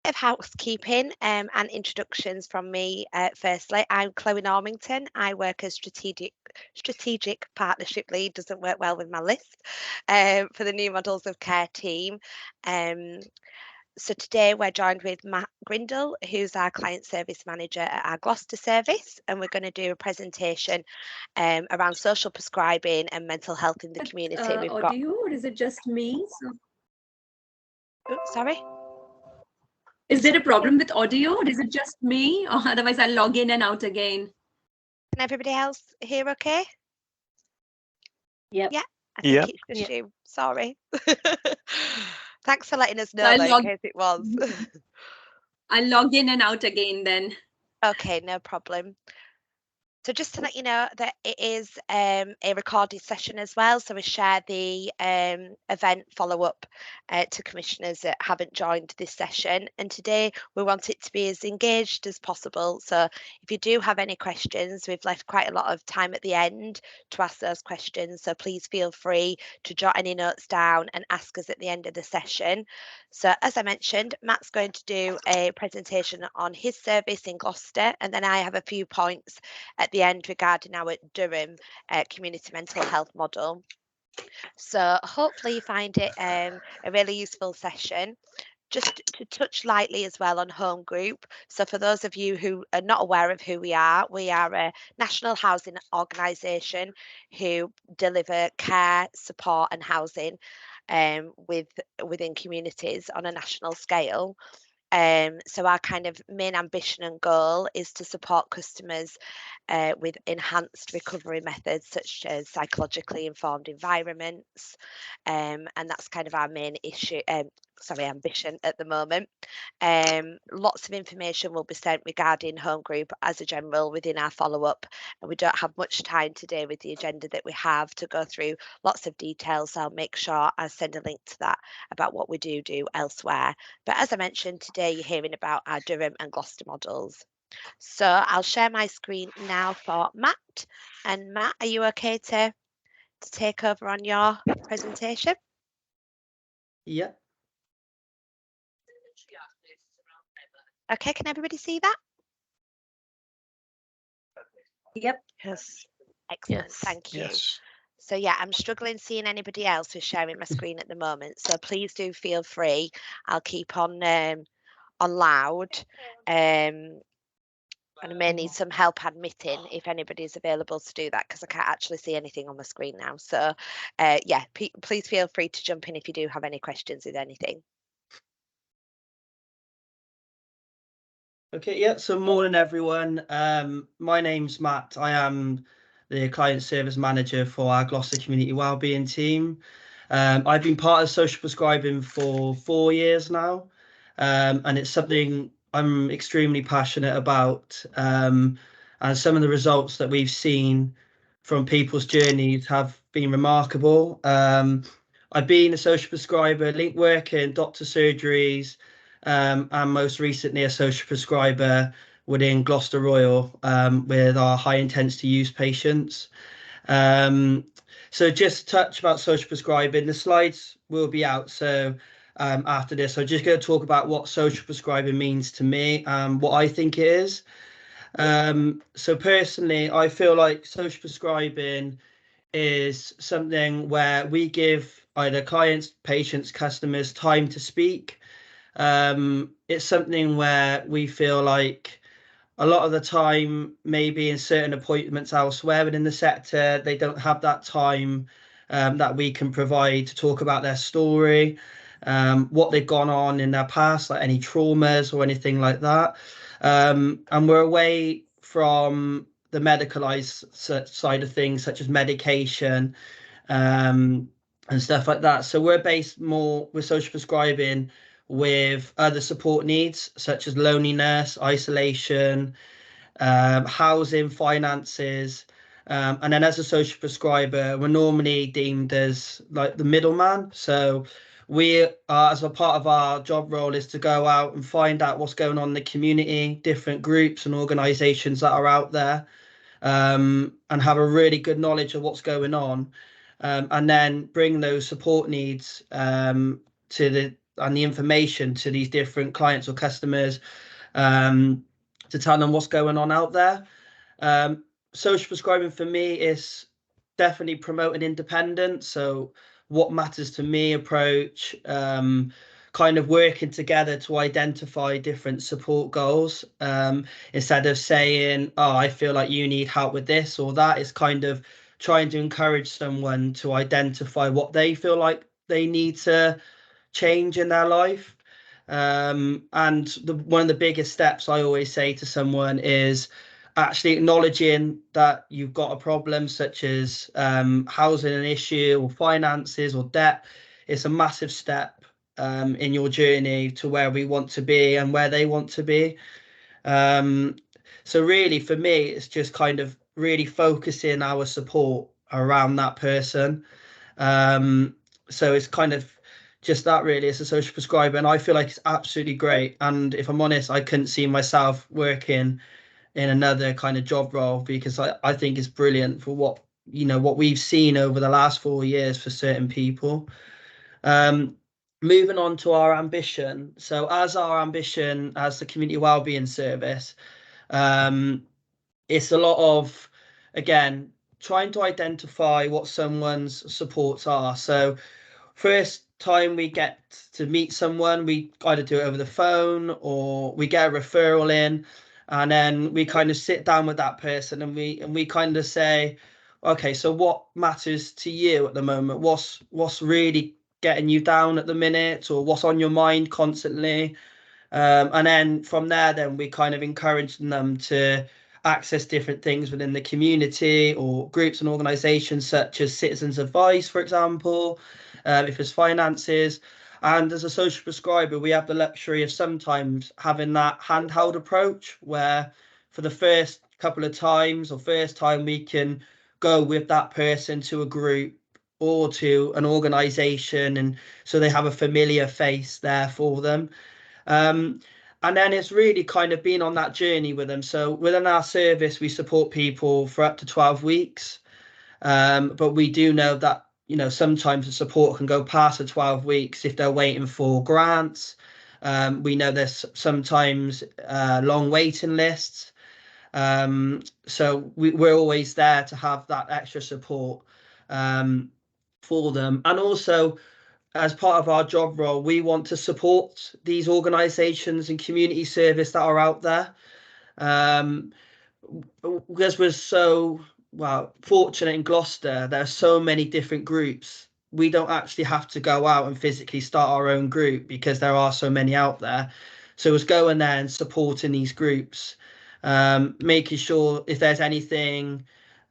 of housekeeping and introductions from me. Firstly, I'm Chloe Normington. I work as strategic partnership lead. Doesn't work well with my list for the new models of care team. So today we're joined with Matt Grindle, who's our client service manager at our Gloucester service, and we're going to do a presentation around social prescribing and mental health in the community. We've got audio, or is it just me? Oops, sorry. Is there a problem with audio, or is it just me? Or otherwise, I'll log in and out again. Can everybody else hear okay? Yep. Yeah, I think it's just you. Sorry. Thanks for letting us know, So in case it was. I'll log in and out again then. Okay, no problem. So just to let you know that it is a recorded session as well. So we share the event follow-up to commissioners that haven't joined this session. And today we want it to be as engaged as possible. So if you do have any questions, we've left quite a lot of time at the end to ask those questions. So please feel free to jot any notes down and ask us at the end of the session. So as I mentioned, Matt's going to do a presentation on his service in Gloucester, and then I have a few points at the end regarding our Durham community mental health model. So hopefully you find it a really useful session. Just to touch lightly as well on home group. So for those of you who are not aware of who we are a national housing organisation who deliver care, support and housing within communities on a national scale. So our kind of main ambition and goal is to support customers with enhanced recovery methods such as psychologically informed environments, and that's kind of our main ambition at the moment. Lots of information will be sent regarding home group as a general within our follow-up, and we don't have much time today with the agenda that we have to go through lots of details. So I'll make sure I send a link to that about what we do elsewhere. But as I mentioned, today you're hearing about our Durham and Gloucester models. So I'll share my screen now for Matt. And Matt, are you okay to take over on your presentation? Yeah. Okay, can everybody see that? Yep. Yes. Excellent. Yes. Thank you. Yes. So yeah, I'm struggling seeing anybody else who's sharing my screen at the moment. So please do feel free. I'll keep on loud. And I may need some help admitting if anybody's available to do that, because I can't actually see anything on my screen now. So yeah, please feel free to jump in if you do have any questions with anything. Okay, yeah, so morning everyone. My name's Matt. I am the client service manager for our Gloucester Community Wellbeing team. I've been part of social prescribing for 4 years now, and it's something I'm extremely passionate about. And some of the results that we've seen from people's journeys have been remarkable. I've been a social prescriber, link worker in doctor surgeries, and most recently a social prescriber within Gloucester Royal with our high intensity use patients. So just to touch about social prescribing, the slides will be out. So after this, I'm just going to talk about what social prescribing means to me and what I think it is. So personally, I feel like social prescribing is something where we give either clients, patients, customers time to speak. It's something where we feel like a lot of the time, maybe in certain appointments elsewhere within the sector, they don't have that time that we can provide to talk about their story, what they've gone on in their past, like any traumas or anything like that. And we're away from the medicalized side of things, such as medication and stuff like that. So we're based more with social prescribing with other support needs such as loneliness, isolation, housing, finances. And then as a social prescriber, we're normally deemed as like the middleman. So we are, as a part of our job role, is to go out and find out what's going on in the community, different groups and organisations that are out there, and have a really good knowledge of what's going on, and then bring those support needs to and the information to these different clients or customers, to tell them what's going on out there. Social prescribing for me is definitely promoting independence. So what matters to me approach, kind of working together to identify different support goals, instead of saying, oh, I feel like you need help with this or that. Is kind of trying to encourage someone to identify what they feel like they need to change in their life. And one of the biggest steps I always say to someone is actually acknowledging that you've got a problem, such as housing an issue or finances or debt. It's a massive step in your journey to where we want to be and where they want to be. So really, for me, it's just kind of really focusing our support around that person. So it's kind of just that, really. It's a social prescriber, and I feel like it's absolutely great. And if I'm honest, I couldn't see myself working in another kind of job role, because I think it's brilliant for what we've seen over the last 4 years for certain people. Moving on to our ambition. So as our ambition as the community wellbeing service, it's a lot of, again, trying to identify what someone's supports are. So first time we get to meet someone, we either do it over the phone or we get a referral in, and then we kind of sit down with that person and we kind of say, okay, so what matters to you at the moment? What's really getting you down at the minute, or what's on your mind constantly? And then from there, then we kind of encourage them to access different things within the community or groups and organisations such as Citizens Advice, for example, if it's finances. And as a social prescriber, we have the luxury of sometimes having that handheld approach where for the first couple of times or first time we can go with that person to a group or to an organisation, and so they have a familiar face there for them. And then it's really kind of been on that journey with them. So within our service, we support people for up to 12 weeks. But we do know that, sometimes the support can go past the 12 weeks if they're waiting for grants. We know there's sometimes long waiting lists. So we're always there to have that extra support for them. And also, as part of our job role, we want to support these organisations and community service that are out there. Because we're so fortunate in Gloucester, there are so many different groups. We don't actually have to go out and physically start our own group because there are so many out there. So it's going there and supporting these groups, making sure if there's anything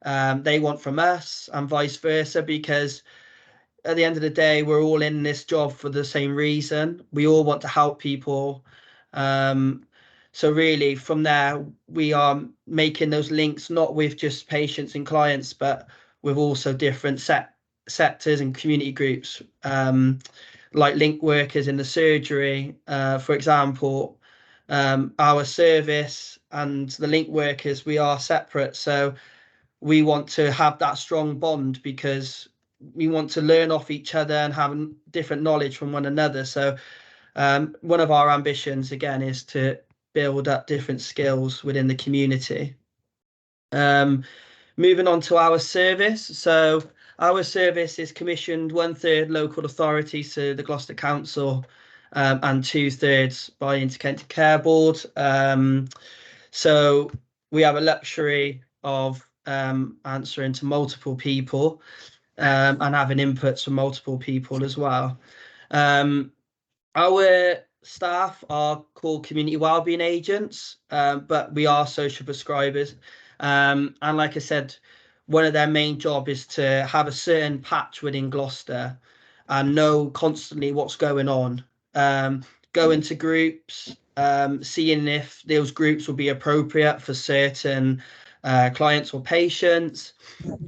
they want from us and vice versa, because at the end of the day, we're all in this job for the same reason. We all want to help people. So really, from there, we are making those links, not with just patients and clients, but with also different sectors and community groups, like link workers in the surgery, for example. Our service and the link workers, we are separate. So we want to have that strong bond because we want to learn off each other and have different knowledge from one another. So one of our ambitions, again, is to build up different skills within the community. Moving on to our service. So our service is commissioned 1/3 local authorities, so the Gloucester Council, and 2/3 by Intercounty Care Board. So we have a luxury of answering to multiple people and having inputs from multiple people as well. Our staff are called community wellbeing agents, but we are social prescribers. And like I said, one of their main job is to have a certain patch within Gloucester and know constantly what's going on. Go into groups, seeing if those groups will be appropriate for certain clients or patients,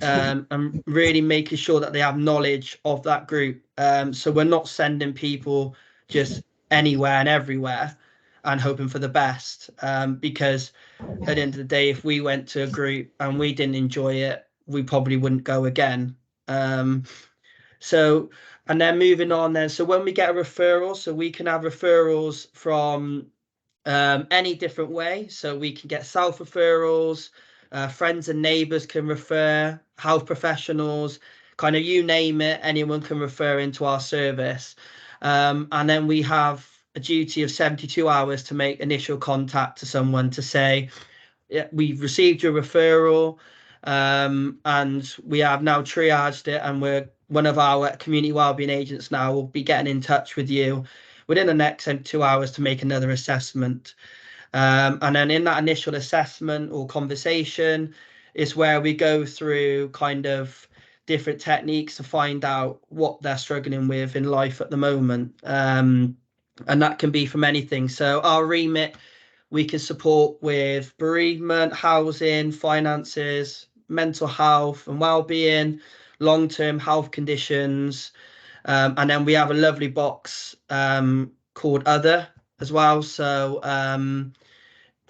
and really making sure that they have knowledge of that group. So we're not sending people just anywhere and everywhere and hoping for the best, because at the end of the day, if we went to a group and we didn't enjoy it, we probably wouldn't go again. So And then moving on then, so when we get a referral, so we can have referrals from any different way. So we can get self-referrals, friends and neighbours can refer, health professionals, kind of you name it, anyone can refer into our service. And then we have a duty of 72 hours to make initial contact to someone to say, yeah, we've received your referral, and we have now triaged it, and one of our community wellbeing agents now will be getting in touch with you within the next 2 hours to make another assessment. And then in that initial assessment or conversation is where we go through kind of different techniques to find out what they're struggling with in life at the moment. And that can be from anything. So our remit, we can support with bereavement, housing, finances, mental health and well-being, long-term health conditions. And then we have a lovely box called Other as well. So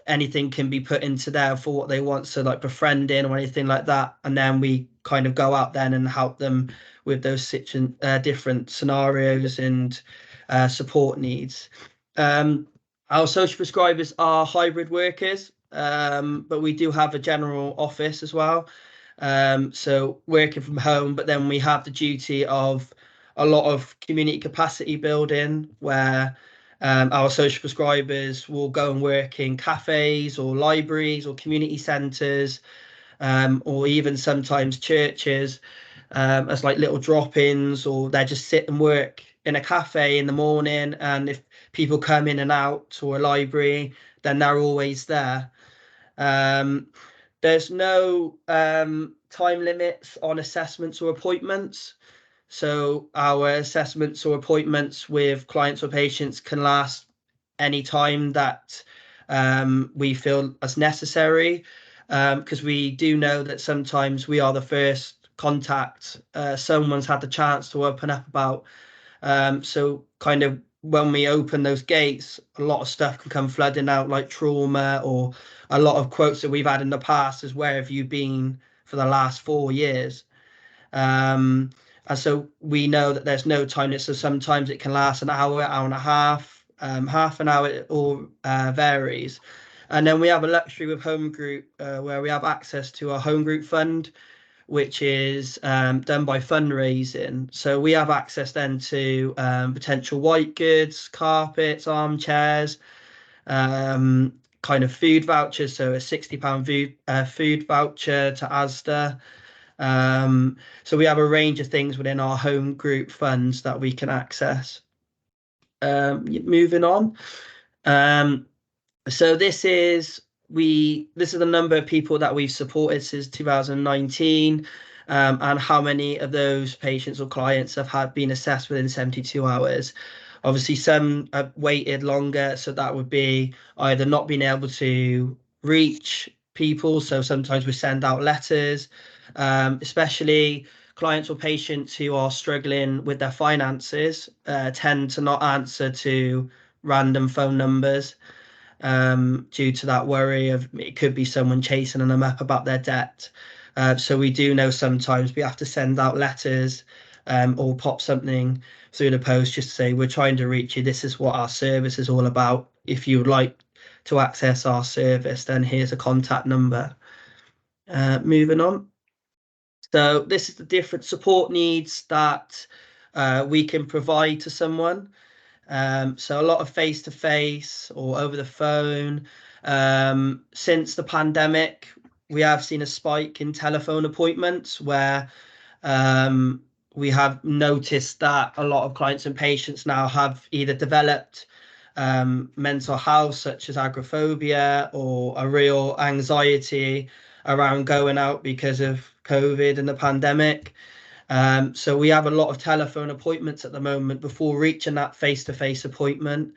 anything can be put into there for what they want. So like befriending or anything like that. And then we kind of go out then and help them with those different scenarios and support needs. Our social prescribers are hybrid workers, but we do have a general office as well. So working from home, but then we have the duty of a lot of community capacity building where our social prescribers will go and work in cafes or libraries or community centres, or even sometimes churches, as like little drop-ins, or they just sit and work in a cafe in the morning, and if people come in and out, or a library, then they're always there. There's no time limits on assessments or appointments. So our assessments or appointments with clients or patients can last any time that we feel as necessary, because we do know that sometimes we are the first contact someone's had the chance to open up about. So kind of when we open those gates, a lot of stuff can come flooding out, like trauma, or a lot of quotes that we've had in the past is, where have you been for the last 4 years? And so we know that there's no time limit. So sometimes it can last an hour, hour and a half, half an hour, it all varies. And then we have a luxury with home group where we have access to our home group fund, which is done by fundraising. So we have access then to potential white goods, carpets, armchairs, kind of food vouchers. So a £60 food voucher to Asda. So we have a range of things within our home group funds that we can access. Moving on. So this is the number of people that we've supported since 2019, and how many of those patients or clients have been assessed within 72 hours. Obviously, some have waited longer, so that would be either not being able to reach people. So sometimes we send out letters, especially clients or patients who are struggling with their finances tend to not answer to random phone numbers, due to that worry of it could be someone chasing them up about their debt. So we do know sometimes we have to send out letters, or pop something through the post just to say, we're trying to reach you. This is what our service is all about. If you would like to access our service, then here's a contact number. Moving on. So this is the different support needs that we can provide to someone. So a lot of face-to-face or over the phone. Since the pandemic, we have seen a spike in telephone appointments where we have noticed that a lot of clients and patients now have either developed mental health, such as agoraphobia, or a real anxiety around going out because of COVID and the pandemic. So we have a lot of telephone appointments at the moment before reaching that face-to-face appointment.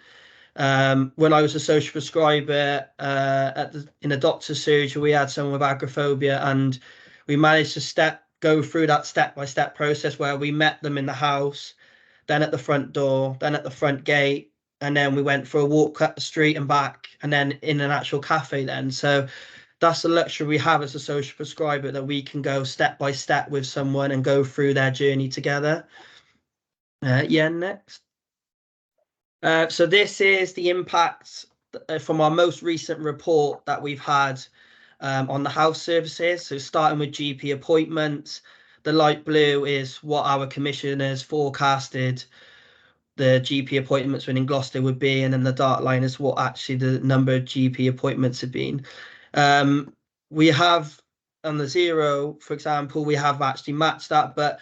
When I was a social prescriber in a doctor's surgery, we had someone with agoraphobia, and we managed to go through that step-by-step process where we met them in the house, then at the front door, then at the front gate, and then we went for a walk up the street and back, and then in an actual cafe then. So that's the luxury we have as a social prescriber, that we can go step by step with someone and go through their journey together. Yeah, next. So this is the impact from our most recent report that we've had on the health services. So starting with GP appointments, the light blue is what our commissioners forecasted the GP appointments within Gloucester would be, and then the dark line is what actually the number of GP appointments have been. We have on the 0, for example, we have actually matched that, but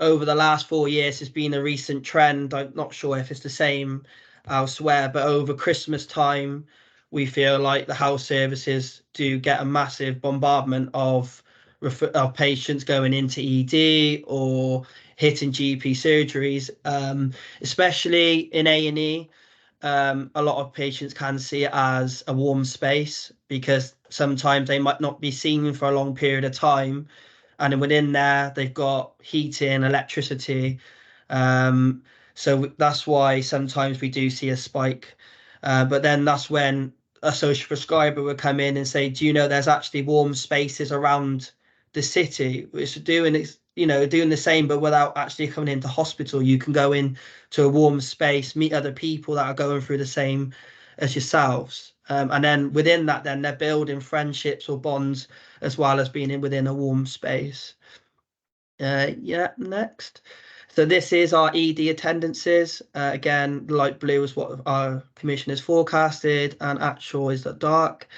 over the last 4 years has been a recent trend. I'm not sure if it's the same elsewhere, but over Christmas time, we feel like the health services do get a massive bombardment of patients going into ED or hitting GP surgeries, especially in A&E. A lot of patients can see it as a warm space because sometimes they might not be seen for a long period of time, and within there they've got heating, electricity. So that's why sometimes we do see a spike. But then that's when a social prescriber would come in and say, do you know there's actually warm spaces around the city which are doing the same, but without actually coming into hospital. You can go in to a warm space, meet other people that are going through the same as yourselves. And then within that, then they're building friendships or bonds as well as being within a warm space. Yeah, next. So this is our ED attendances. Again, light blue is what our commissioners forecasted, and actual is the dark.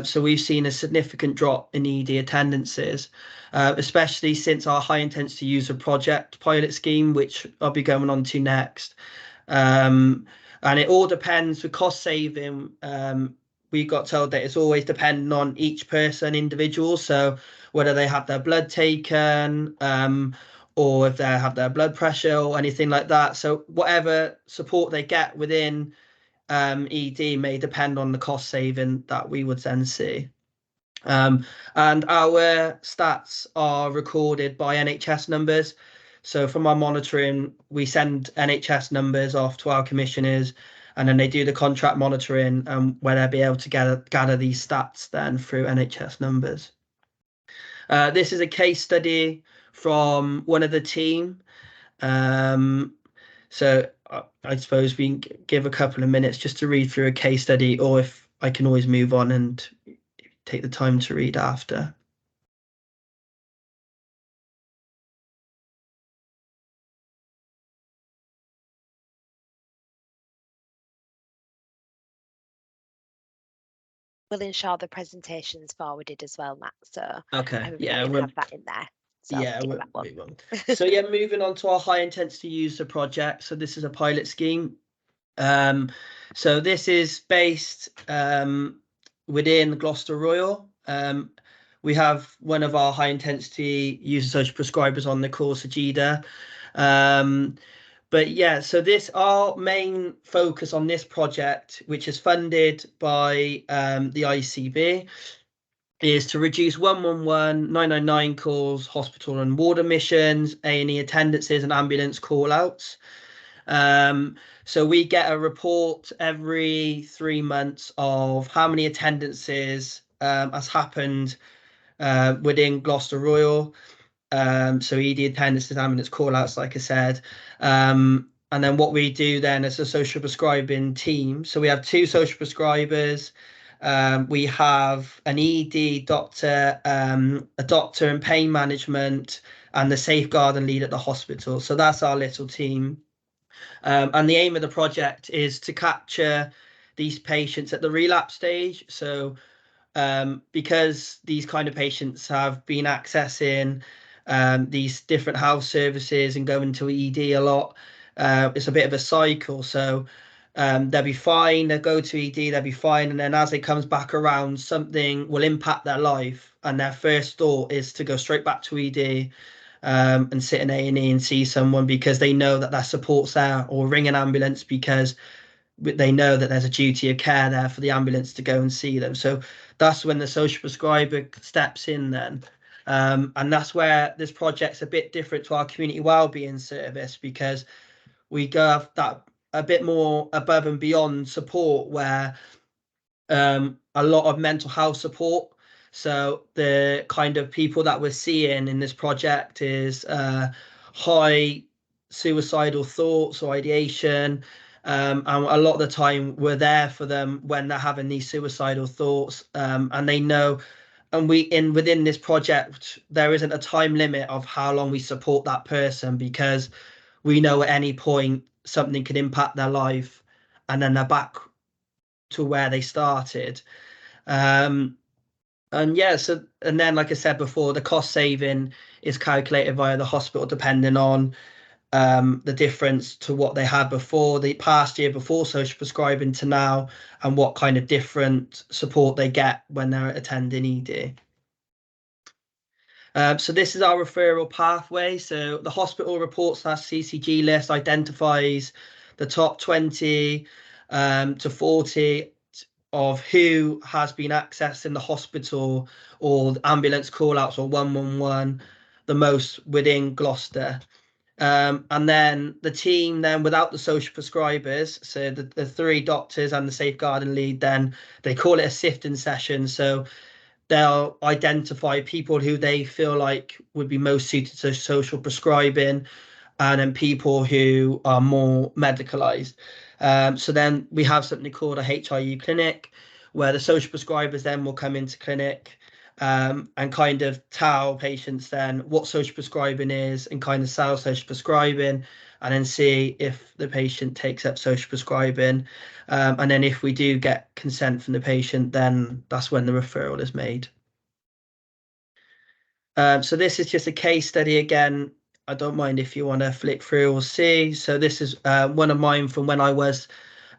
So we've seen a significant drop in ED attendances, especially since our high intensity user project pilot scheme, which I'll be going on to next. And it all depends for cost saving. We got told that it's always dependent on each person individual. So whether they have their blood taken, or if they have their blood pressure or anything like that. So whatever support they get within ED may depend on the cost saving that we would then see. And our stats are recorded by NHS numbers. So from our monitoring, we send NHS numbers off to our commissioners, and then they do the contract monitoring, where they'll be able to gather these stats then through NHS numbers. This is a case study from one of the team. So I suppose we can give a couple of minutes just to read through a case study, or if I can always move on and take the time to read after. We'll ensure the presentation's forwarded as well, Matt. So Okay, everybody yeah, can have that in there. So yeah, get that one. we won't. So yeah, moving on to our high intensity user project. So this is a pilot scheme. So this is based within Gloucester Royal. We have one of our high intensity user social prescribers on the course, Ajida. But yeah, so our main focus on this project, which is funded by the ICB, is to reduce 111, 999 calls, hospital and ward admissions, A&E attendances, and ambulance call-outs. So we get a report every 3 months of how many attendances has happened within Gloucester Royal. So ED attendances, ambulance call-outs, like I said. And then what we do then as a social prescribing team. So we have 2 social prescribers. We have an ED doctor, a doctor in pain management, and the safeguarding lead at the hospital. So that's our little team. And the aim of the project is to capture these patients at the relapse stage. So because these kind of patients have been accessing these different health services and going to ED a lot, it's a bit of a cycle. So they'll be fine, they'll go to ED, they'll be fine, and then as it comes back around, something will impact their life, and their first thought is to go straight back to ED and sit in A&E and see someone because they know that their support's there, or ring an ambulance because they know that there's a duty of care there for the ambulance to go and see them. So that's when the social prescriber steps in then. And that's where this project's a bit different to our community wellbeing service, because we go have that a bit more above and beyond support, where a lot of mental health support. So the kind of people that we're seeing in this project is high suicidal thoughts or ideation, and a lot of the time we're there for them when they're having these suicidal thoughts, and they know. And within this project, there isn't a time limit of how long we support that person, because we know at any point something could impact their life and then they're back to where they started. And yeah, so, and then like I said before, the cost saving is calculated via the hospital depending on the difference to what they had before, the past year before social prescribing to now, and what kind of different support they get when they're attending ED. So this is our referral pathway. So the hospital reports that CCG list identifies the top 20 to 40 of who has been accessing the hospital or ambulance call-outs or 111 the most within Gloucester. And then the team then, without the social prescribers, so the 3 doctors and the safeguarding lead, then they call it a sifting session. So they'll identify people who they feel like would be most suited to social prescribing, and then people who are more medicalized. So then we have something called a HIU clinic, where the social prescribers then will come into clinic and kind of tell patients then what social prescribing is and kind of sell social prescribing, and then see if the patient takes up social prescribing. And then if we do get consent from the patient, then that's when the referral is made. So this is just a case study again. I don't mind if you want to flick through or see. So this is one of mine from when I was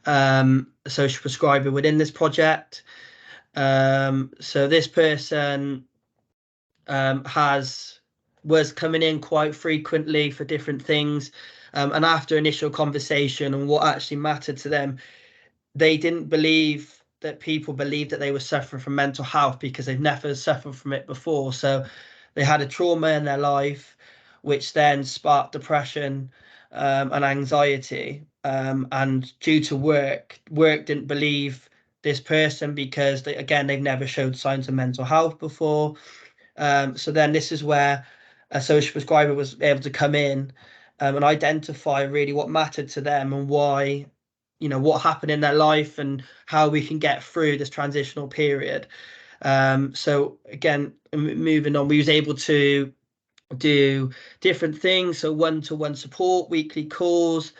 a social prescriber within this project. So this person was coming in quite frequently for different things, and after initial conversation and what actually mattered to them, they didn't believe that people believed that they were suffering from mental health because they've never suffered from it before. So they had a trauma in their life, which then sparked depression and anxiety. And due to work didn't believe this person because they've never showed signs of mental health before. So then this is where a social prescriber was able to come in and identify really what mattered to them and why, what happened in their life and how we can get through this transitional period. So again, moving on, we was able to do different things. So one-to-one support, weekly calls,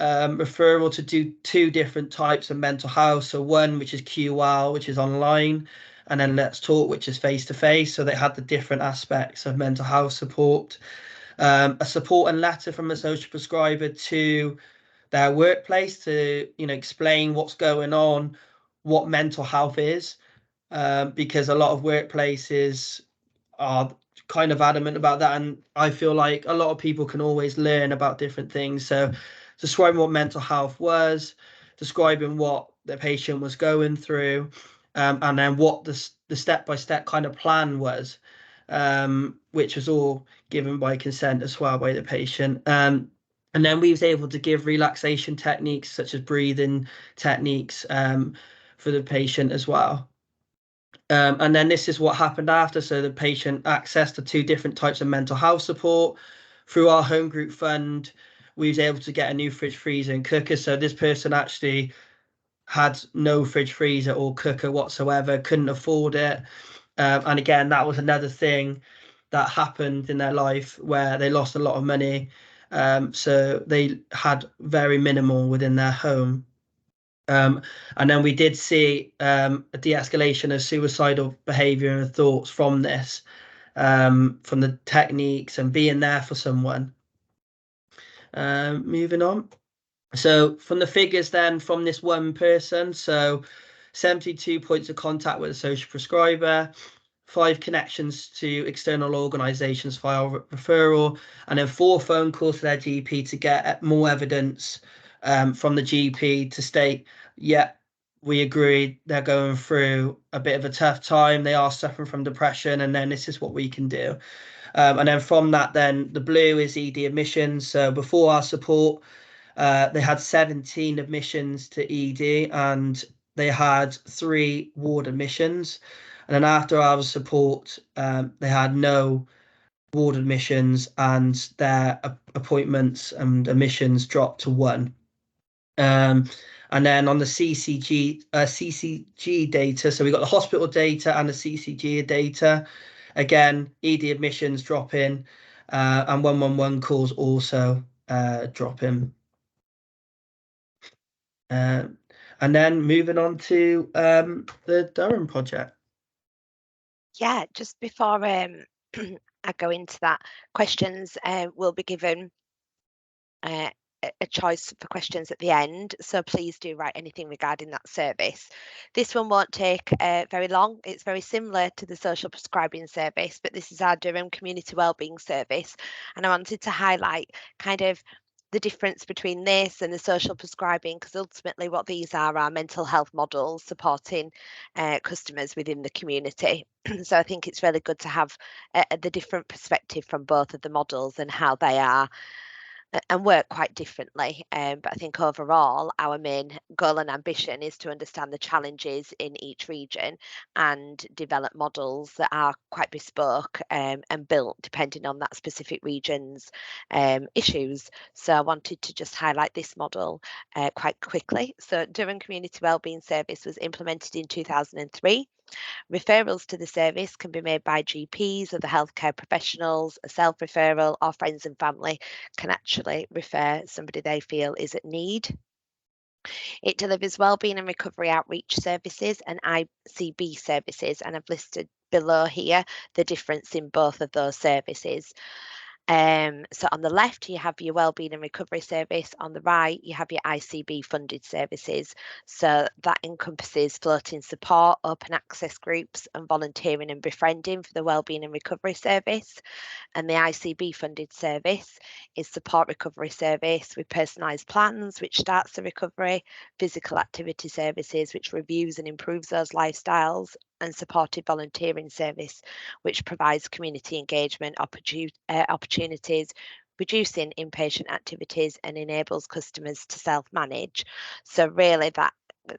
referral to do 2 different types of mental health. So one, which is QL, which is online, and then Let's Talk, which is face-to-face. So they had the different aspects of mental health support. A support and letter from a social prescriber to their workplace to explain what's going on, what mental health is, because a lot of workplaces are kind of adamant about that, and I feel like a lot of people can always learn about different things. So describing what mental health was, describing what the patient was going through, and then what the step-by-step kind of plan was, which was all given by consent as well by the patient. And then we was able to give relaxation techniques such as breathing techniques for the patient as well. And then this is what happened after. So the patient accessed to 2 different types of mental health support. Through our home group fund, we was able to get a new fridge, freezer and cooker. So this person actually had no fridge, freezer or cooker whatsoever, couldn't afford it. And again, that was another thing that happened in their life where they lost a lot of money. So they had very minimal within their home. And then we did see a de-escalation of suicidal behavior and thoughts from this, from the techniques and being there for someone. Moving on. So from the figures then from this one person, so 72 points of contact with a social prescriber, 5 connections to external organisations via referral, and then 4 phone calls to their GP to get more evidence from the GP to state, yeah, we agree they're going through a bit of a tough time, they are suffering from depression, and then this is what we can do. And then from that, then the blue is ED admissions. So before our support, they had 17 admissions to ED and they had 3 ward admissions. And then after our support, they had no ward admissions and their appointments and admissions dropped to 1. And then on the CCG data, so we got the hospital data and the CCG data. Again, ED admissions dropping, and 111 calls also dropping. And then moving on to the Durham project. Yeah, just before I go into that, questions will be given a choice for questions at the end, so please do write anything regarding that service. This one won't take very long. It's very similar to the social prescribing service, but this is our Durham Community Wellbeing service, and I wanted to highlight kind of the difference between this and the social prescribing, because ultimately what these are mental health models supporting customers within the community. So I think it's really good to have the different perspective from both of the models and how they are and work quite differently. But I think overall, our main goal and ambition is to understand the challenges in each region and develop models that are quite bespoke and built depending on that specific region's issues. So I wanted to just highlight this model quite quickly. So Durham Community Wellbeing Service was implemented in 2003. Referrals to the service can be made by GPs, other healthcare professionals, a self-referral, or friends and family can actually refer somebody they feel is at need. It delivers wellbeing and recovery outreach services and ICB services, and I've listed below here the difference in both of those services. So on the left, you have your wellbeing and recovery service. On the right, you have your ICB funded services. So that encompasses floating support, open access groups, and volunteering and befriending for the wellbeing and recovery service. And the ICB funded service is support recovery service with personalised plans, which starts the recovery, physical activity services, which reviews and improves those lifestyles, and supported volunteering service, which provides community engagement opportunities, reducing inpatient activities and enables customers to self-manage. So really that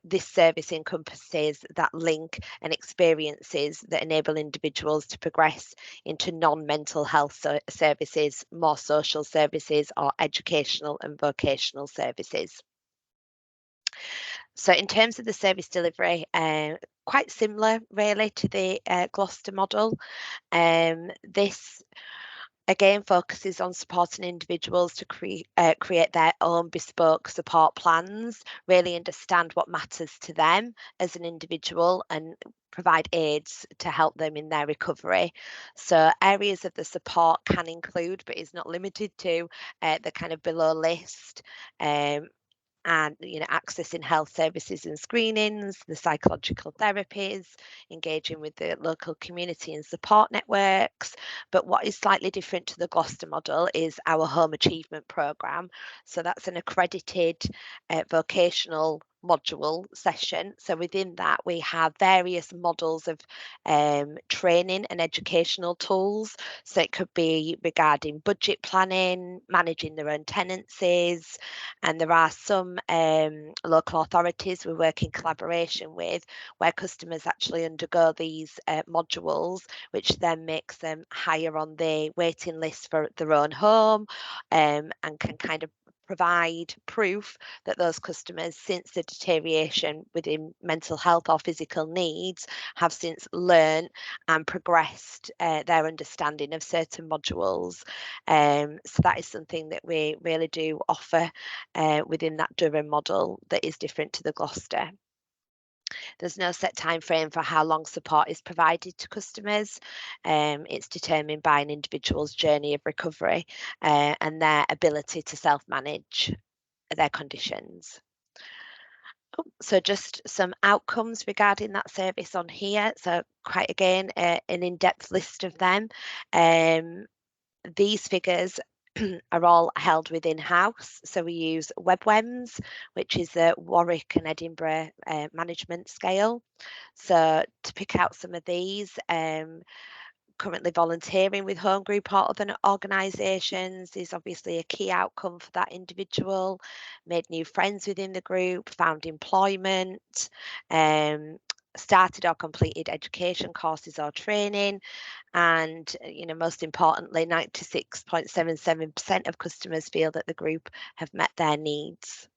this service encompasses that link and experiences that enable individuals to progress into non-mental health services, more social services, or educational and vocational services. So in terms of the service delivery, quite similar really to the Gloucester model. This again focuses on supporting individuals to create their own bespoke support plans, really understand what matters to them as an individual and provide aids to help them in their recovery. So areas of the support can include, but is not limited to, the kind of below list. And accessing health services and screenings, the psychological therapies, engaging with the local community and support networks. But what is slightly different to the Gloucester model is our home achievement programme. So that's an accredited vocational module session. So within that we have various models of training and educational tools. So it could be regarding budget planning, managing their own tenancies, and there are some local authorities we work in collaboration with where customers actually undergo these modules, which then makes them higher on the waiting list for their own home, and can kind of provide proof that those customers, since the deterioration within mental health or physical needs, have since learned and progressed their understanding of certain modules. So that is something that we really do offer within that Durham model that is different to the Gloucester. There's no set time frame for how long support is provided to customers. It's determined by an individual's journey of recovery and their ability to self-manage their conditions. So just some outcomes regarding that service on here. So quite again, an in-depth list of them. These figures are all held within house. So we use WebWEMS, which is the Warwick and Edinburgh management scale. So to pick out some of these, currently volunteering with home group or other organisations is obviously a key outcome for that individual. Made new friends within the group, found employment, started or completed education courses or training, and most importantly, 96.77% of customers feel that the group have met their needs.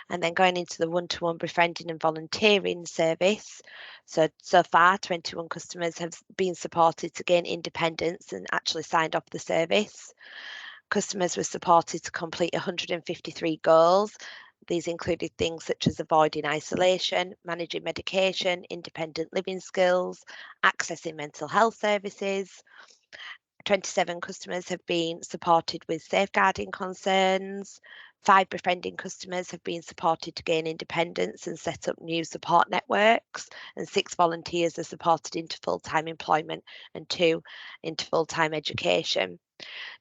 And then going into the one-to-one befriending and volunteering service, so far 21 customers have been supported to gain independence and actually signed off the service. Customers were supported to complete 153 goals. These included things such as avoiding isolation, managing medication, independent living skills, accessing mental health services. 27 customers have been supported with safeguarding concerns. 5 befriending customers have been supported to gain independence and set up new support networks. And 6 volunteers are supported into full-time employment and 2 into full-time education.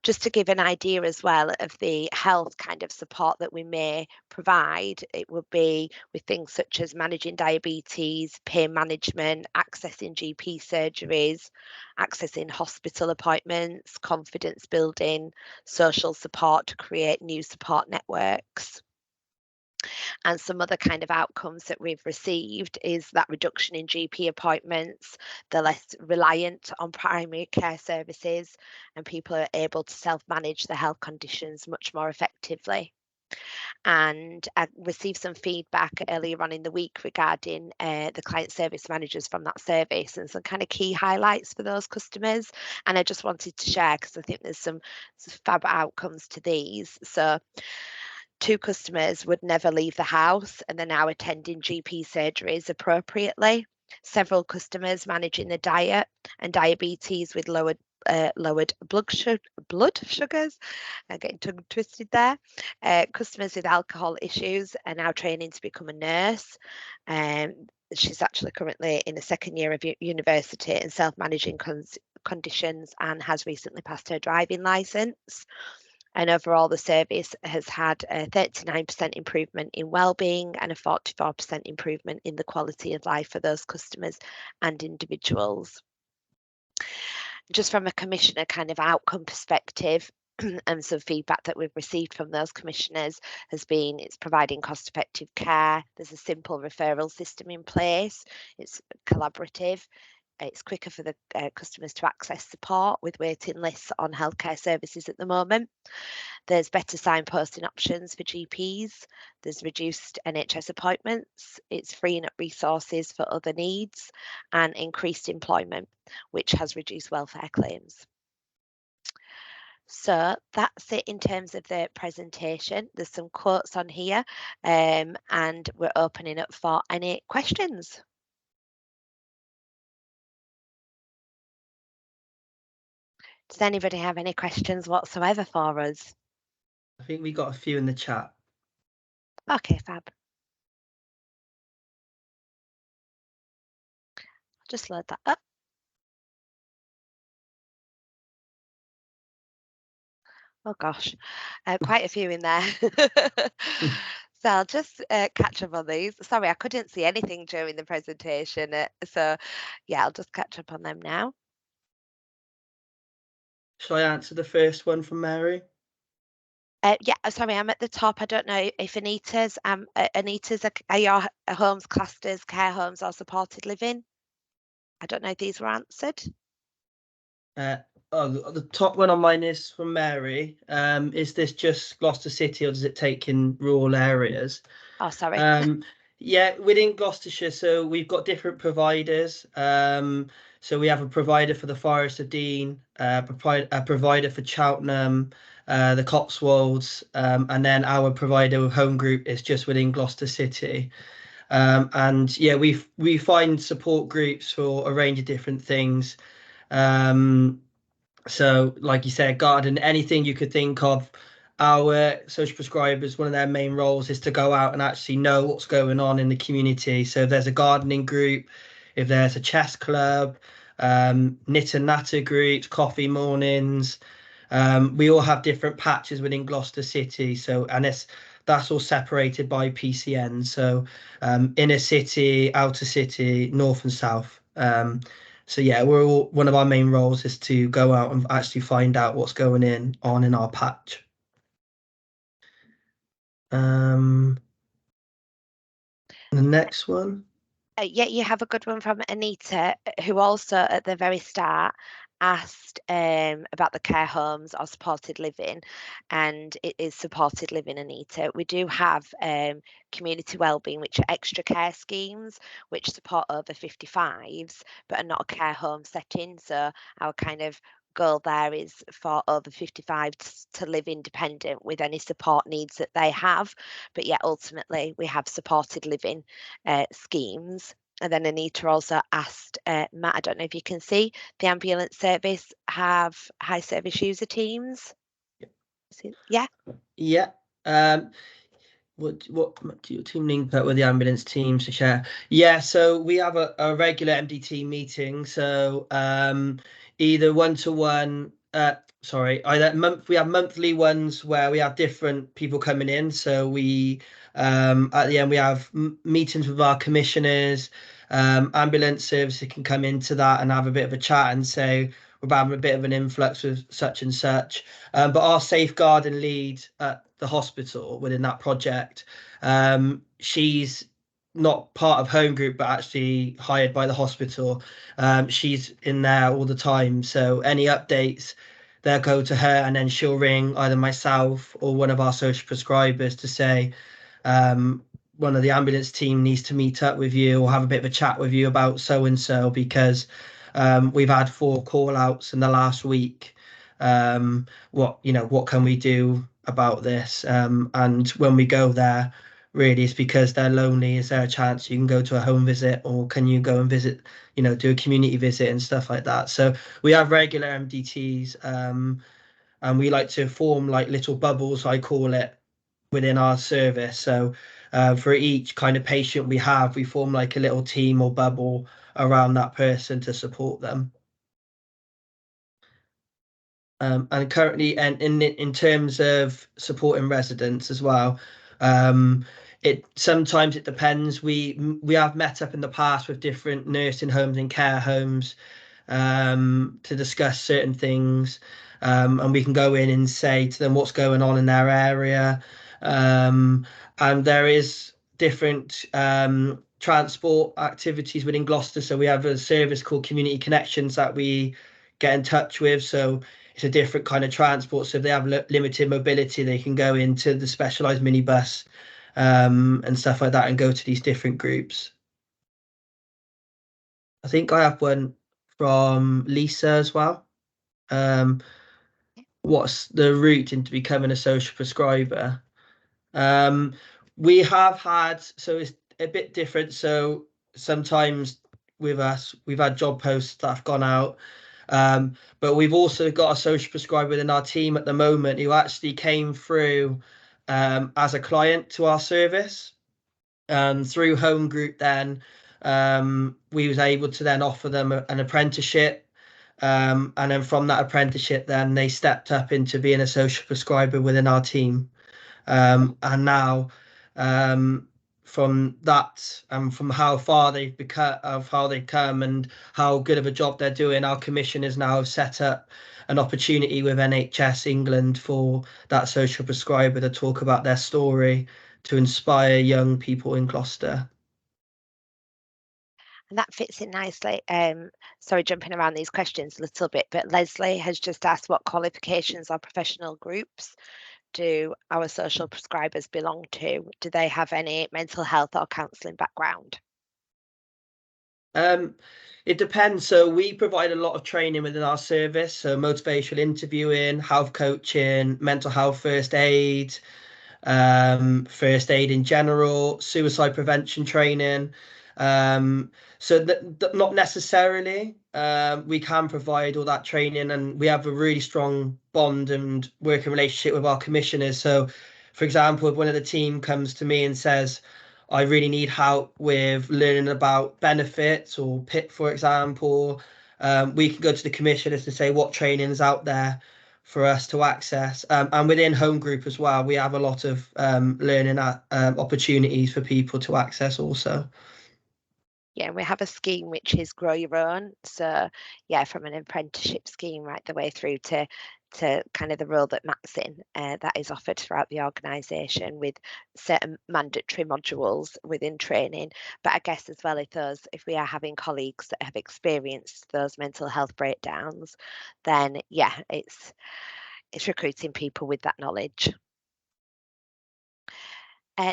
Just to give an idea as well of the health kind of support that we may provide, it would be with things such as managing diabetes, pain management, accessing GP surgeries, accessing hospital appointments, confidence building, social support to create new support networks. And some other kind of outcomes that we've received is that reduction in GP appointments, they're less reliant on primary care services, and people are able to self-manage their health conditions much more effectively. And I received some feedback earlier on in the week regarding the client service managers from that service and some kind of key highlights for those customers. And I just wanted to share because I think there's some fab outcomes to these. So 2 customers would never leave the house and they're now attending GP surgeries appropriately. Several customers managing the diet and diabetes with lowered blood sugars. I'm getting tongue twisted there. Customers with alcohol issues are now training to become a nurse. She's actually currently in the 2nd year of university in self-managing conditions and has recently passed her driving licence. And overall, the service has had a 39% improvement in wellbeing and a 44% improvement in the quality of life for those customers and individuals. Just from a commissioner kind of outcome perspective, and some feedback that we've received from those commissioners has been it's providing cost-effective care. There's a simple referral system in place. It's collaborative. It's quicker for the customers to access support with waiting lists on healthcare services at the moment. There's better signposting options for GPs. There's reduced NHS appointments. It's freeing up resources for other needs and increased employment, which has reduced welfare claims. So that's it in terms of the presentation. There's some quotes on here and we're opening up for any questions. Does anybody have any questions whatsoever for us? I think we got a few in the chat. Okay, fab. I'll just load that up. Oh gosh, quite a few in there. So I'll just catch up on these. Sorry, I couldn't see anything during the presentation. So yeah, I'll just catch up on them now. Shall I answer the first one from Mary? Yeah, sorry, I'm at the top. I don't know if Anita's are your homes classed as care homes or supported living? I don't know if these were answered. The top one on mine is from Mary. Is this just Gloucester City or does it take in rural areas? Oh, sorry. Yeah, within Gloucestershire, so we've got different providers. So we have a provider for the Forest of Dean, a provider for Cheltenham, the Cotswolds, and then our provider home group is just within Gloucester City. And yeah, we find support groups for a range of different things. So like you said, garden, anything you could think of. Our social prescribers, one of their main roles is to go out and actually know what's going on in the community. So if there's a gardening group, if there's a chess club, knit and natter groups, coffee mornings, we all have different patches within Gloucester City. So, and that's all separated by PCN. So inner city, outer city, north and south. So yeah, one of our main roles is to go out and actually find out what's going on in our patch. The next one. Yeah, you have a good one from Anita, who also at the very start asked about the care homes or supported living, and it is supported living, Anita. We do have community wellbeing, which are extra care schemes which support over 55s, but are not a care home setting. So our kind of goal there is for over 55s to live independent with any support needs that they have. But yeah, ultimately we have supported living schemes. And then Anita also asked Matt, I don't know if you can see, the ambulance service have high service user teams? Yeah. Yeah. What do your team link up with the ambulance teams to share? Yeah, so we have a regular MDT meeting. So either one-to-one, we have monthly ones where we have different people coming in. So we at the end we have meetings with our commissioners, ambulance services can come into that and have a bit of a chat and say we're having a bit of an influx with such and such. But our safeguarding lead at the hospital within that project, she's not part of home group but actually hired by the hospital. She's in there all the time, so any updates they'll go to her and then she'll ring either myself or one of our social prescribers to say one of the ambulance team needs to meet up with you or have a bit of a chat with you about so and so, because we've had 4 call outs in the last week. What can we do about this? And when we go there, really it's because they're lonely. Is there a chance you can go to a home visit, or can you go and visit, do a community visit and stuff like that? So we have regular MDTs, and we like to form like little bubbles, I call it, within our service. So for each kind of patient we form like a little team or bubble around that person to support them. And currently, and in terms of supporting residents as well, it sometimes it depends. We have met up in the past with different nursing homes and care homes to discuss certain things, and we can go in and say to them what's going on in their area, and there is different transport activities within Gloucester. So we have a service called Community Connections that we get in touch with. So it's a different kind of transport. So if they have limited mobility, they can go into the specialised minibus and stuff like that and go to these different groups. I think I have one from Lisa as well. What's the route into becoming a social prescriber? We have had, so it's a bit different. So sometimes with us, we've had job posts that have gone out. But we've also got a social prescriber within our team at the moment who actually came through as a client to our service. Through home group then we was able to then offer them an apprenticeship, and then from that apprenticeship then they stepped up into being a social prescriber within our team, and now from that and from how far they've become, of how they've come and how good of a job they're doing, our commissioners now have set up an opportunity with NHS England for that social prescriber to talk about their story to inspire young people in Gloucester. And that fits in nicely. Sorry, jumping around these questions a little bit, but Leslie has just asked what qualifications or professional groups do our social prescribers belong to? Do they have any mental health or counselling background? It depends. So we provide a lot of training within our service. So motivational interviewing, health coaching, mental health first aid in general, suicide prevention training. So not necessarily. We can provide all that training, and we have a really strong bond and working relationship with our commissioners. So, for example, if one of the team comes to me and says, I really need help with learning about benefits or PIP, for example, we can go to the commissioners to say what training is out there for us to access. And within home group as well, we have a lot of learning opportunities for people to access also. Yeah, and we have a scheme which is grow your own. So yeah, from an apprenticeship scheme right the way through to to kind of the role that Matt's in, that is offered throughout the organisation with certain mandatory modules within training. But I guess as well, if we are having colleagues that have experienced those mental health breakdowns, then yeah, it's recruiting people with that knowledge.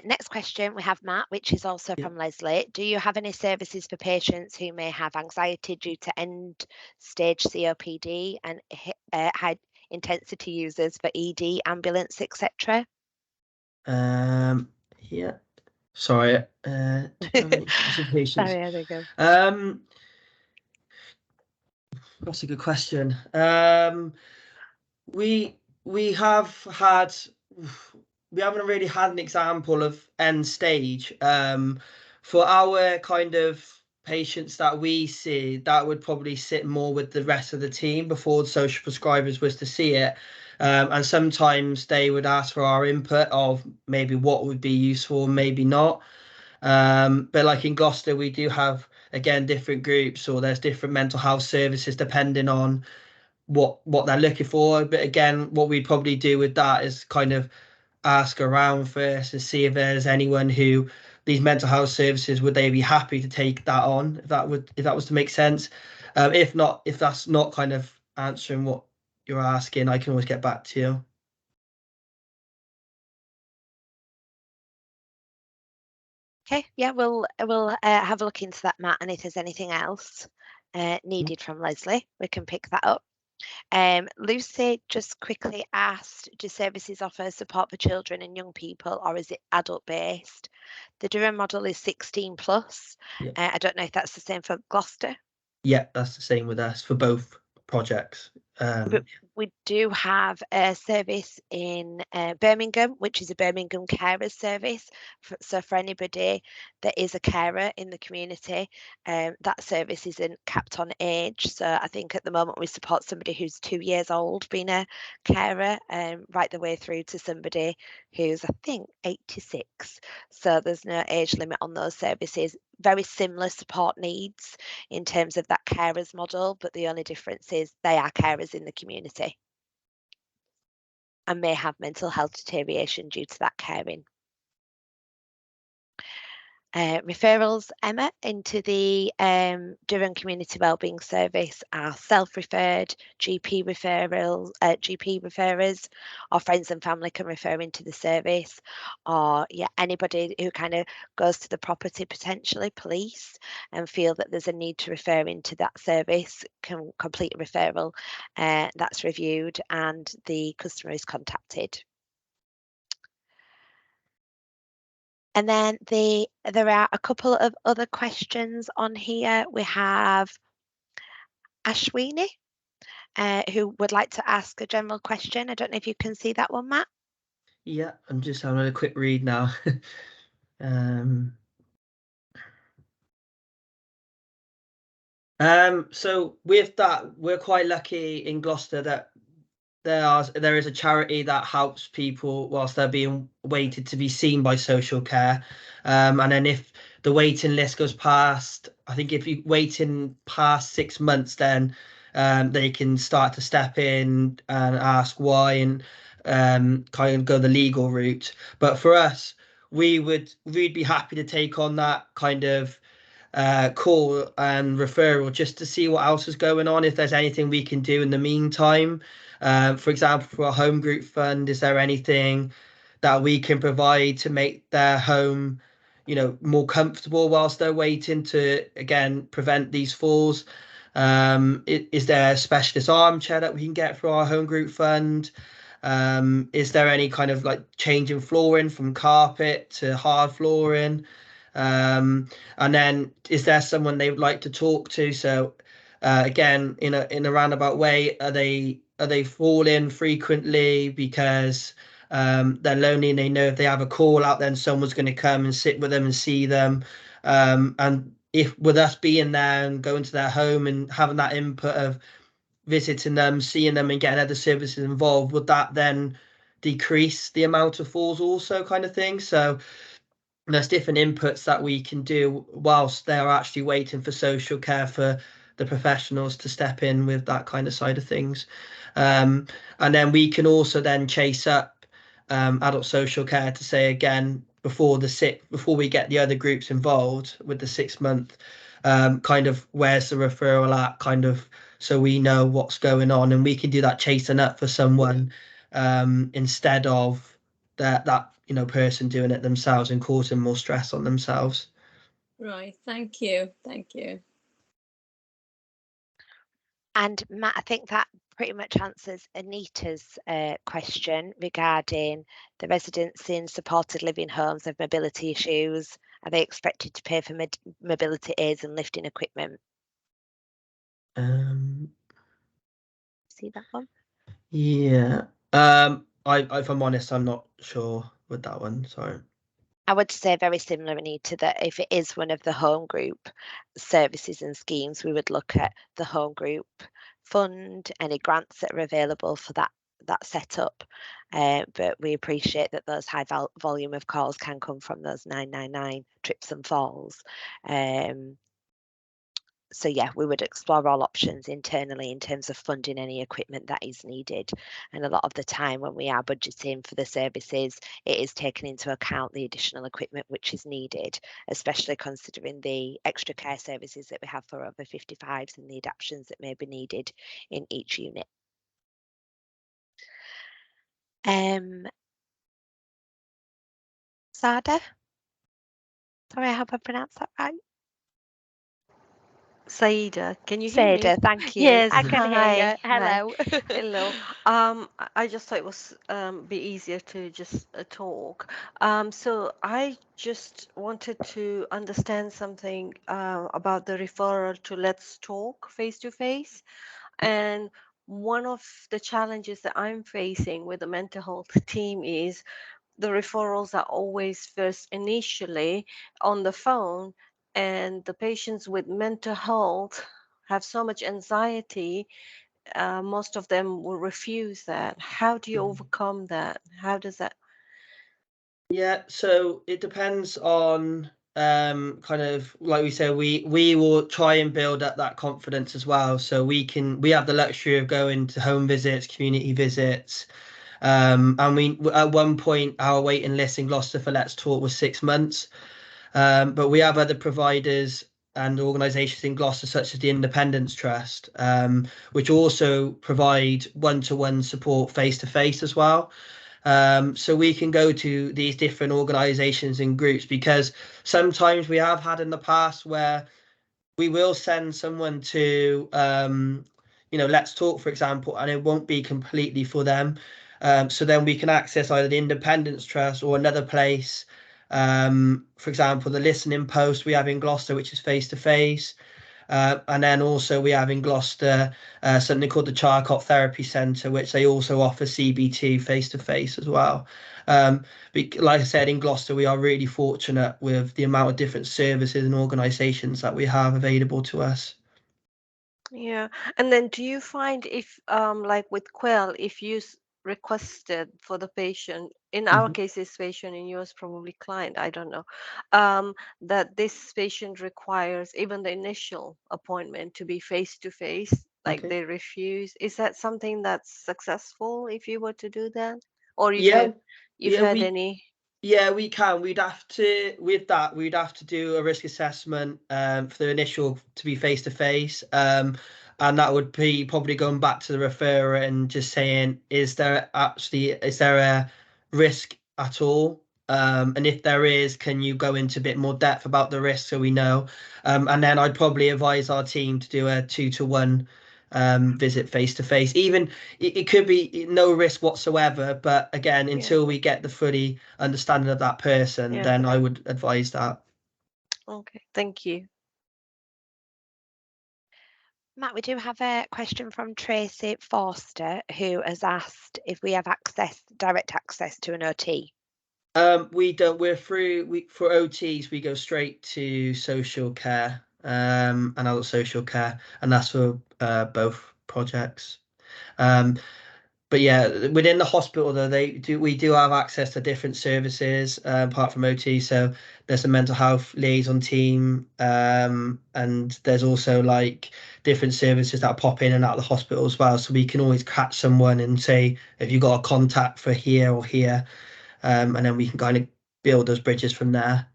Next question we have, Matt, which is also from Leslie. Do you have any services for patients who may have anxiety due to end stage COPD and high intensity users for ED, ambulance, etc.? Yeah. Sorry. Do you have any patients? Sorry, there you go. That's a good question. We haven't really had an example of end stage. For our kind of patients that we see, that would probably sit more with the rest of the team before the social prescribers was to see it. And sometimes they would ask for our input of maybe what would be useful, maybe not. But like in Gloucester, we do have, again, different groups, or there's different mental health services depending on what they're looking for. But again, what we'd probably do with that is kind of ask around first and see if there's anyone who these mental health services, would they be happy to take that on, if that was to make sense. If not, if that's not kind of answering what you're asking, I can always get back to you. Okay, yeah, we'll have a look into that, Matt, and if there's anything else needed from Leslie, we can pick that up. Lucy just quickly asked, do services offer support for children and young people, or is it adult based? The Durham model is 16 plus. Yeah. I don't know if that's the same for Gloucester. Yeah, that's the same with us for both projects. We do have a service in Birmingham, which is a Birmingham carers service. So for anybody that is a carer in the community, that service isn't capped on age. So I think at the moment we support somebody who's 2 years old being a carer, right the way through to somebody who's, I think, 86. So there's no age limit on those services. Very similar support needs in terms of that carers model, but the only difference is they are carers in the community and may have mental health deterioration due to that caring. Referrals, Emma, into the Durham Community Wellbeing Service are self-referred, GP referrers, or friends and family can refer into the service, or anybody who kind of goes to the property, potentially police, and feel that there's a need to refer into that service can complete a referral. That's reviewed and the customer is contacted. And then there are a couple of other questions on here. We have Ashwini, who would like to ask a general question. I don't know if you can see that one, Matt. Yeah, I'm just having a quick read now. So with that, we're quite lucky in Gloucester that there is a charity that helps people whilst they're being waited to be seen by social care. And then if the waiting list goes past, I think if you wait in past 6 months, then they can start to step in and ask why and kind of go the legal route. But for us, we'd be happy to take on that kind of call and referral just to see what else is going on, if there's anything we can do in the meantime. For example, for a home group fund, is there anything that we can provide to make their home, more comfortable whilst they're waiting to, again, prevent these falls? Is there a specialist armchair that we can get for our home group fund? Is there any kind of like changing flooring from carpet to hard flooring? And then is there someone they would like to talk to? So again, in a roundabout way, are they falling frequently because they're lonely and they know if they have a call out, then someone's going to come and sit with them and see them? And if with us being there and going to their home and having that input of visiting them, seeing them and getting other services involved, would that then decrease the amount of falls also, kind of thing? So there's different inputs that we can do whilst they're actually waiting for social care for the professionals to step in with that kind of side of things. And then we can also then chase up adult social care to say again, before we get the other groups involved with the 6 month, kind of where's the referral at, kind of, so we know what's going on, and we can do that chasing up for someone instead of that person doing it themselves and causing more stress on themselves. Right, thank you. And Matt, I think that pretty much answers Anita's question regarding the residents in supported living homes of mobility issues. Are they expected to pay for mobility aids and lifting equipment? See that one? Yeah. If I'm honest, I'm not sure with that one. Sorry. I would say very similar, Anita, that if it is one of the home group services and schemes, we would look at the home group fund, any grants that are available for that setup. But we appreciate that those high volume of calls can come from those 999 trips and falls. So yeah, we would explore all options internally in terms of funding any equipment that is needed. And a lot of the time when we are budgeting for the services, it is taken into account the additional equipment which is needed, especially considering the extra care services that we have for over 55s and the adaptations that may be needed in each unit. Sada? Sorry, I hope I pronounced that right. Saida, can you hear me? Saida, thank you. Yes, I can hi, hear you. hi. Hello. Hello. I just thought it was be easier to just talk. So I just wanted to understand something about the referral to Let's Talk face to face. And one of the challenges that I'm facing with the mental health team is the referrals are always first initially on the phone, and the patients with mental health have so much anxiety, most of them will refuse that. How do you overcome that? How does that? Yeah, so it depends on kind of, like we said, we will try and build up that confidence as well, so we have the luxury of going to home visits, community visits. And we, at one point, our waiting list in Gloucester for Let's Talk was 6 months. But we have other providers and organisations in Gloucester, such as the Independence Trust, which also provide one-to-one support face-to-face as well. So we can go to these different organisations and groups, because sometimes we have had in the past where we will send someone to Let's Talk, for example, and it won't be completely for them. So then we can access either the Independence Trust or another place. For example, the Listening Post we have in Gloucester, which is face to face. And then also we have in Gloucester something called the Charcot Therapy Centre, which they also offer CBT face to face as well. Like I said, in Gloucester, we are really fortunate with the amount of different services and organisations that we have available to us. Yeah, and then do you find if, like with Quell, if you requested for the patient, in our case, this patient, in yours probably client, I don't know, that this patient requires even the initial appointment to be face to face, like they refuse, is that something that's successful if you were to do that, or you've had any? Yeah, we can. We'd have to, with that, we'd have to do a risk assessment for the initial to be face to face. And that would be probably going back to the referrer and just saying, is there a risk at all? And if there is, can you go into a bit more depth about the risk so we know? And then I'd probably advise our team to do a 2-to-1 visit face to face. Even it could be no risk whatsoever, but again, until we get the fully understanding of that person, then I would advise that. Okay, thank you. Matt, we do have a question from Tracy Forster, who has asked if we have direct access to an OT. We don't. For OTs, we go straight to social care and adult social care, and that's for both projects. but yeah, within the hospital though, we do have access to different services apart from OT. So there's a mental health liaison team, and there's also like different services that pop in and out of the hospital as well. So we can always catch someone and say, have you got a contact for here or here? And then we can kind of build those bridges from there.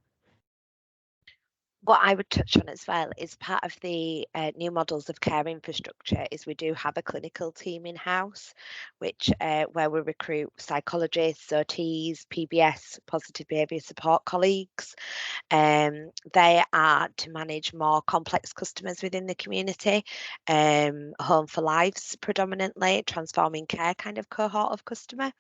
What I would touch on as well is part of the new models of care infrastructure is we do have a clinical team in-house, which where we recruit psychologists, OTs, PBS, positive behaviour support colleagues. They are to manage more complex customers within the community, home for lives predominantly, transforming care kind of cohort of customer.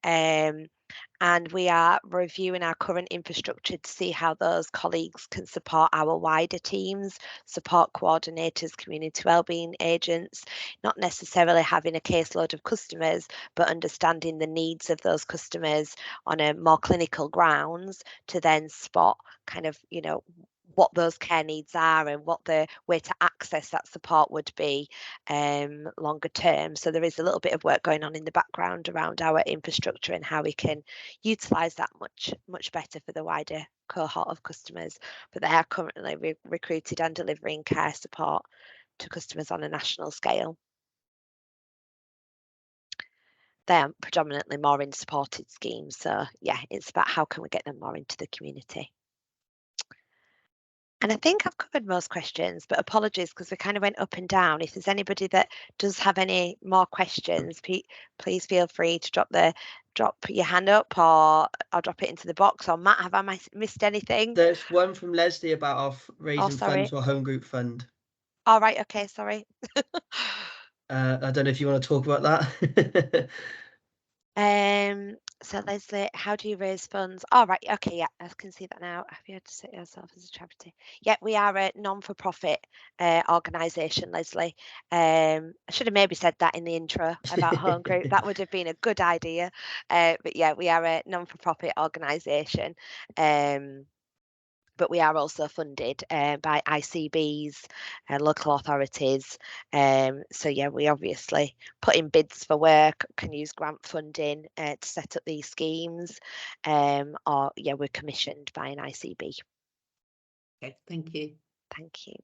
And we are reviewing our current infrastructure to see how those colleagues can support our wider teams, support coordinators, community wellbeing agents, not necessarily having a caseload of customers, but understanding the needs of those customers on a more clinical grounds to then spot kind of, what those care needs are and what the way to access that support would be longer term. So there is a little bit of work going on in the background around our infrastructure and how we can utilise that much better for the wider cohort of customers. But they are currently recruited and delivering care support to customers on a national scale. They are predominantly more in supported schemes. So yeah, it's about how can we get them more into the community. And I think I've covered most questions, but apologies because we kind of went up and down. If there's anybody that does have any more questions, please feel free to drop your hand up, or I'll drop it into the box. Or Matt, have I missed anything? There's one from Leslie about our raising funds for a home group fund. All right, okay, sorry. I don't know if you want to talk about that. So Leslie, how do you raise funds? All right, okay, yeah, I can see that now. Have you had to set yourself as a charity? Yeah, we are a non-for-profit organisation, Leslie. I should have maybe said that in the intro about home group. That would have been a good idea. But yeah, we are a non-for-profit organisation. But we are also funded by ICBs and local authorities. So yeah, we obviously put in bids for work, can use grant funding to set up these schemes, or yeah, we're commissioned by an ICB. Okay, thank you. Thank you.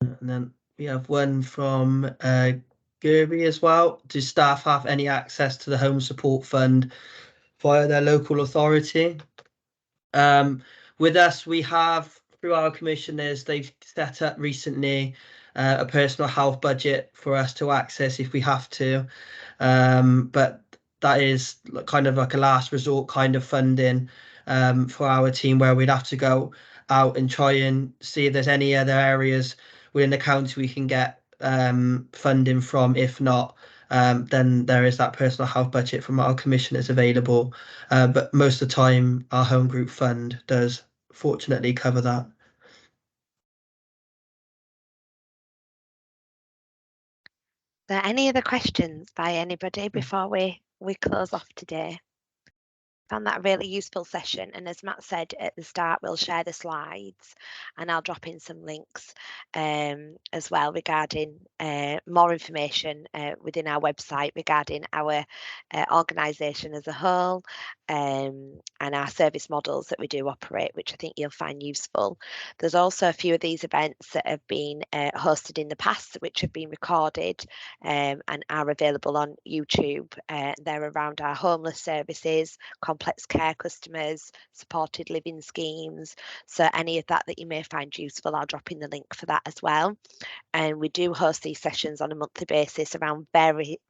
And then we have one from Gerby as well. Do staff have any access to the Home Support Fund via their local authority? With us, we have, through our commissioners, they've set up recently a personal health budget for us to access if we have to. But that is kind of like a last resort kind of funding for our team, where we'd have to go out and try and see if there's any other areas within the county we can get funding from. If not, then there is that personal health budget from our commissioners available. But most of the time, our home group fund does fortunately cover that. Are there any other questions by anybody before we close off today? Found that a really useful session, and as Matt said at the start, we'll share the slides and I'll drop in some links as well regarding more information within our website regarding our organisation as a whole and our service models that we do operate, which I think you'll find useful. There's also a few of these events that have been hosted in the past, which have been recorded and are available on YouTube. They're around our homeless services, complex care customers, supported living schemes. So any of that you may find useful, I'll drop in the link for that as well. And we do host these sessions on a monthly basis around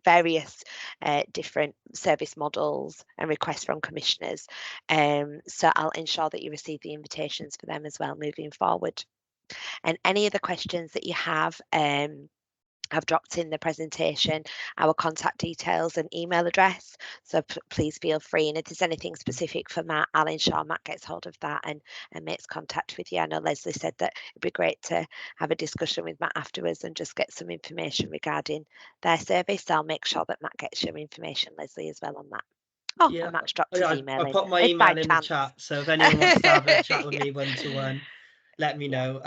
various different service models and requests from commissioners. So I'll ensure that you receive the invitations for them as well moving forward. And any other questions that you have, I've dropped in the presentation our contact details and email address, so please feel free, and if there's anything specific for Matt, I'll ensure Matt gets hold of that and makes contact with you. I know Leslie said that it'd be great to have a discussion with Matt afterwards and just get some information regarding their service. So I'll make sure that Matt gets your information, Leslie, as well on that. Oh, yeah, and Matt's dropped his email in. I put my email in the chat, so if anyone wants to have a chat with me one-to-one, let me know.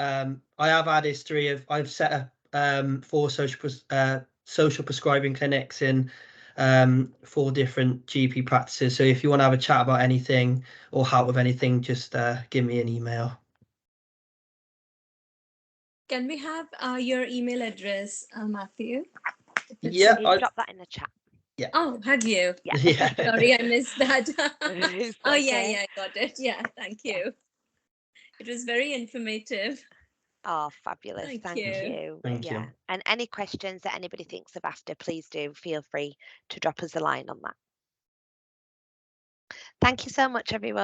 I have had history of, I've set up for social prescribing clinics in 4 different GP practices. So if you want to have a chat about anything or help with anything, just give me an email. Can we have your email address, Matthew? If it's Yeah, okay. You drop that in the chat. Oh, have you? Yeah. Yeah. Sorry, I missed that. It's Oh, yeah, okay. yeah, I got it. Yeah, thank you. It was very informative. Oh, fabulous. Thank Thank you. you. Thank you. Yeah. And any questions that anybody thinks of after, please do feel free to drop us a line on that. Thank you so much, everyone.